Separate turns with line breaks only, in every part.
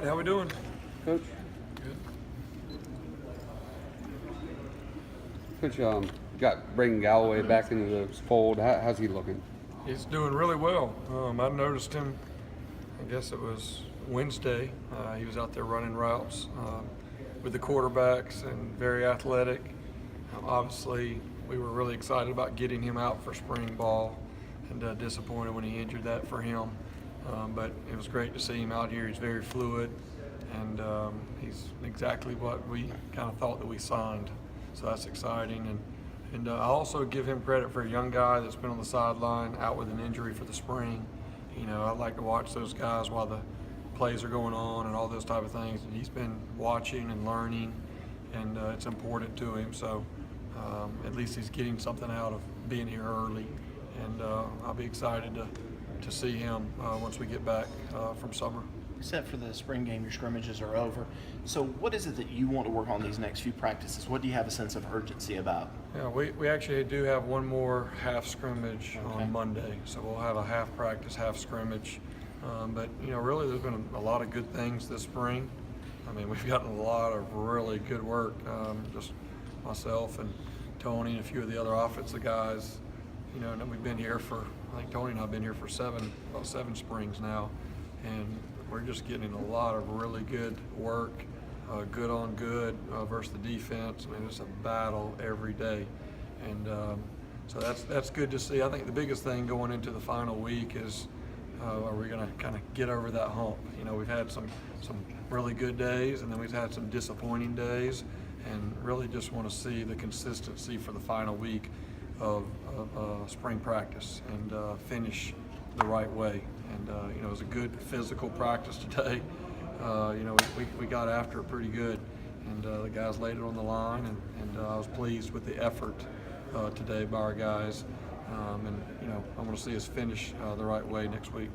how we doing?
Coach?
Good.
Coach, got Braden Galloway back into the fold. How's he looking?
He's doing really well. I noticed him, I guess it was Wednesday. He was out there running routes with the quarterbacks and very athletic. Obviously, we were really excited about getting him out for spring ball and disappointed when he injured that for him. But it was great to see him out here. He's very fluid, and he's exactly what we kind of thought that we signed. So that's exciting. And I also give him credit for a young guy that's been on the sideline out with an injury for the spring. You know, I like to watch those guys while the plays are going on and all those type of things. And he's been watching and learning, and it's important to him. So at least he's getting something out of being here early. And I'll be excited to see him once we get back from summer.
Except for the spring game, your scrimmages are over. So what is it that you want to work on these next few practices? What do you have a sense of urgency about?
Yeah, we actually do have one more half scrimmage on Monday. So we'll have a half practice, half scrimmage. But, you know, really there's been a lot of good things this spring. I mean, we've gotten a lot of really good work. Just myself and Tony and a few of the other offensive guys, you know, and we've been here for, I think Tony and I have been here for about seven springs now. And we're just getting a lot of really good work, good on good versus the defense. I mean, it's a battle every day. And so that's good to see. I think the biggest thing going into the final week is are we going to kind of get over that hump? You know, we've had some really good days, and then we've had some disappointing days, and really just want to see the consistency for the final week of spring practice and finish the right way. And you know, it was a good physical practice today. You know, we got after it pretty good, and the guys laid it on the line, and I was pleased with the effort today by our guys. And you know, I want to see us finish the right way next week.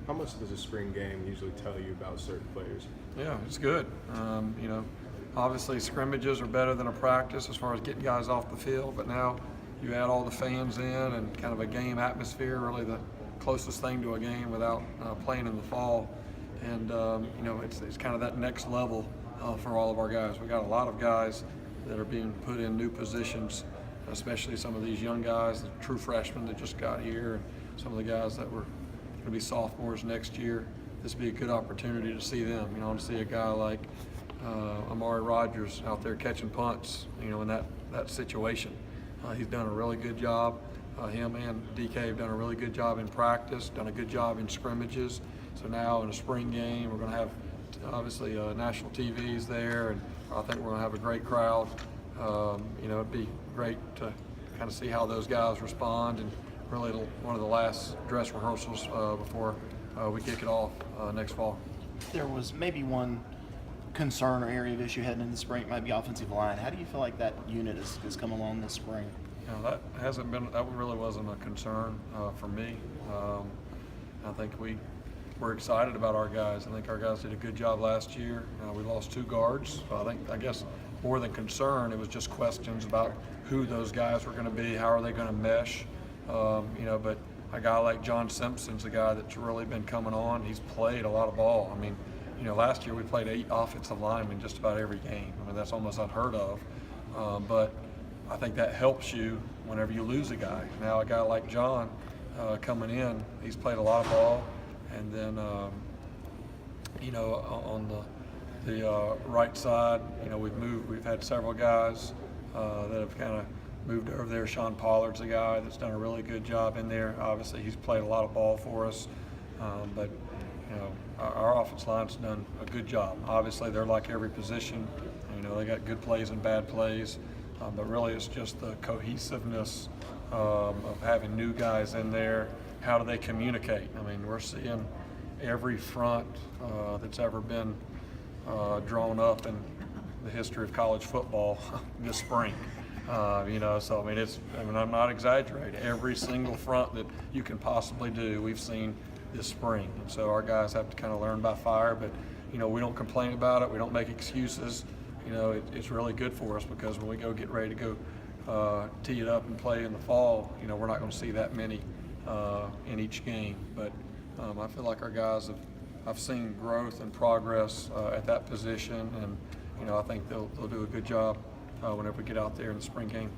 How much does a spring game usually tell you about certain players?
Yeah, it's good. You know, obviously scrimmages are better than a practice as far as getting guys off the field, but now you add all the fans in and kind of a game atmosphere, really the closest thing to a game without playing in the fall. And you know, it's kind of that next level for all of our guys. We got a lot of guys that are being put in new positions, especially some of these young guys, the true freshmen that just got here, and some of the guys that were going to be sophomores next year. This would be a good opportunity to see them. You know, to see a guy like Amari Rogers out there catching punts, you know, in that situation. He's done a really good job. Him and DK have done a really good job in practice, done a good job in scrimmages. So now in a spring game, we're going to have obviously national TVs there, and I think we're going to have a great crowd. You know, it'd be great to kind of see how those guys respond, and really one of the last dress rehearsals before we kick it off next fall.
There was maybe one concern or area of issue heading into the spring, it might be offensive line. How do you feel like that unit has come along this spring?
You know, that really wasn't a concern for me. I think we're excited about our guys. I think our guys did a good job last year. We lost two guards. So I guess more than concern, it was just questions about who those guys were going to be, how are they going to mesh. You know, but a guy like John Simpson's a guy that's really been coming on. He's played a lot of ball. I mean, you know, last year we played 8 offensive linemen just about every game. I mean, that's almost unheard of. But I think that helps you whenever you lose a guy. Now a guy like John coming in, he's played a lot of ball. And then, you know, on the right side, you know, we've had several guys that have kind of moved over there. Sean Pollard's a guy that's done a really good job in there. Obviously, he's played a lot of ball for us. But, you know, our offense line's done a good job. Obviously, they're like every position. You know, they got good plays and bad plays. But really, it's just the cohesiveness of having new guys in there. How do they communicate? I mean, we're seeing every front that's ever been drawn up in the history of college football this spring. You know, so I mean, I'm not exaggerating. Every single front that you can possibly do, we've seen this spring. And so our guys have to kind of learn by fire, but, you know, we don't complain about it. We don't make excuses. You know, it's really good for us because when we get ready to go tee it up and play in the fall, you know, we're not going to see that many in each game. But I feel like our guys have I've seen growth and progress at that position, and I think they'll do a good job whenever we get out there in the spring game.